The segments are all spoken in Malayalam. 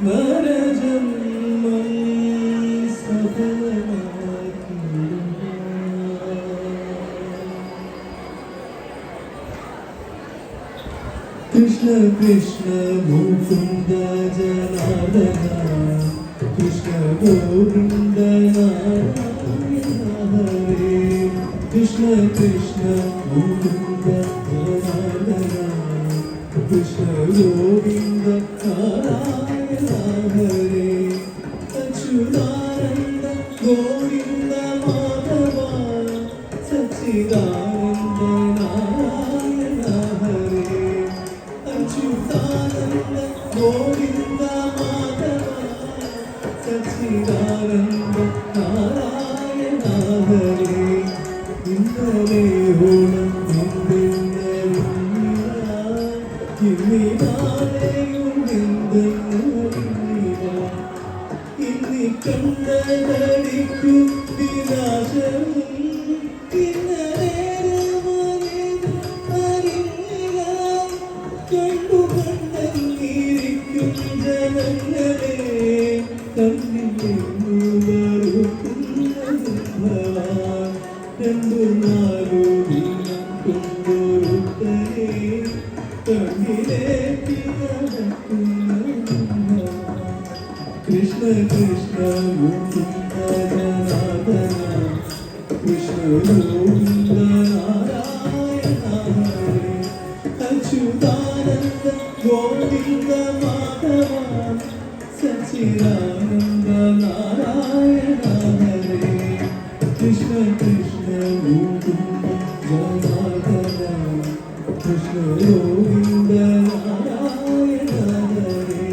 നരജന്മം സഫലമാക്കി. കൃഷ്ണ കൃഷ്ണ മുകുന്ദ ജനാർദന കൃഷ്ണ ഗോവിന്ദ നാരായണ ഹരേ. കൃഷ്ണ കൃഷ്ണ മുകുന്ദ ജനാർദന കൃഷ്ണ ഗോവിന്ദ നാരായണ ഹരേ. അച്യുതാനന്ദ ഗോവിന്ദ മാധവ സച്ചിദാനന്ദ നാരായണ ഹരേ. അച്യുതാനന്ദ ഗോവിന്ദ മാധവ സച്ചിദാനന്ദ നാരായണ ഹരേ. ഇന്നലെയോളം ഇന്നി കണ്ടടിക്കു വിനാശം കണ്ടു കണ്ടിരിക്കും ജനങ്ങളെ രണ്ടു നാലു ദിനം കൊണ്ടൊരുത്തരെ കണ്ണിലേറ്റി നടക്കുന്ന. കൃഷ്ണ കൃഷ്ണ മുകുന്ദ ജനാർദന കൃഷ്ണ ഗോവിന്ദ നാരായണ ഹരേ. അച്യുതാനന്ദ ഗോവിന്ദ മാധവ സച്ചിദാനന്ദ നാരായണ ഹരേ. കൃഷ്ണ കൃഷ്ണ മുകുന്ദ ജനാർദന കൃഷ്ണ ഗോവിന്ദ നാരായണ ഹരേ.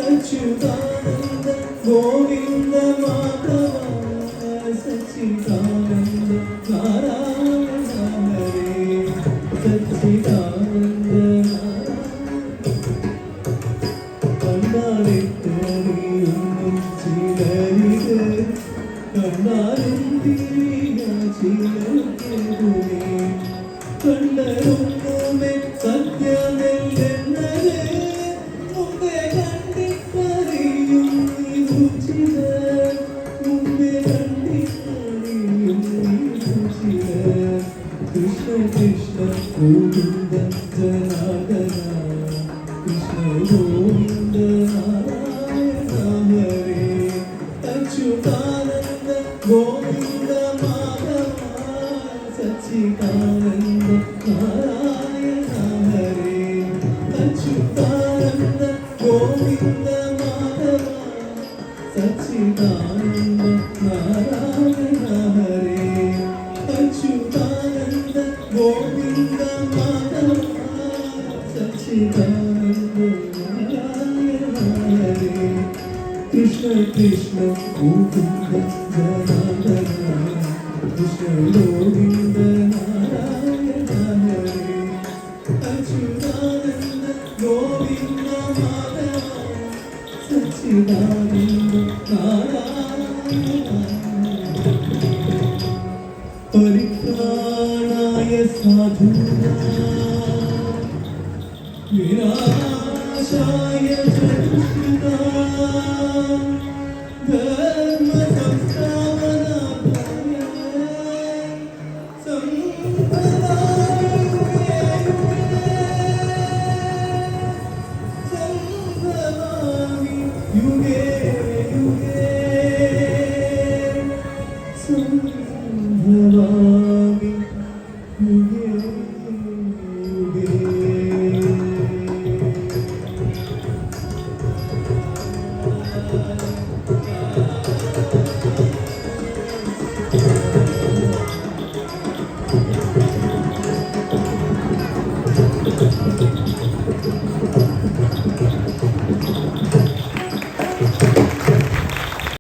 അച്യുതാനന്ദ ഗോവിന്ദ മാധവ സച്ചിദാനന്ദ നാരായണ ഹരേ. സച്ചിദാനന്ദ കണ്ടാലെത്തറിയൊന്നും ചിലരിത് കണ്ടാലും തീര ചിലരുമേ കണ്ടൊന്നുമേ സത്യമല്ലെന്നത് മുമ്പേ കണ്ടിട്ടറിയും നീ സൂക്ഷിത. മുമ്പേ കണ്ടിട്ടറിയും നീ സൂക്ഷിത. കൃഷ്ണ കൃഷ്ണ ഗോവിന്ദ ജനാർദന കൃഷ്ണ ഗോവിന്ദ നാരായണ ഹരേ. അച്യുതാനന്ദ ഗോവിന്ദ മാധവ സച്ചിദാനന്ദ നാരായണ ഹരേ. അച്യുതാനന്ദ ഗോവിന്ദ മാധവ സച്ചിദാനന്ദ നാരായണ ഹരേ. അച്യുതാനന്ദ ഗോവിന്ദ മാധവ സച്ചിദാനന്ദ നാരായണ ഹരേ. കൃഷ്ണ കൃഷ്ണ മുകുന്ദ ജനാർദന കൃഷ്ണ ഗോവിന്ദ നാരായണ ഹരേ. അച്യുതാനന്ദ ഗോവിന്ദ മാധവ സച്ചിദാനന്ദ നാരായണ. പരിത്രാണായ സാധൂനാം വിനാശായ ചതുഷ്കൃതാം ധർമ്മ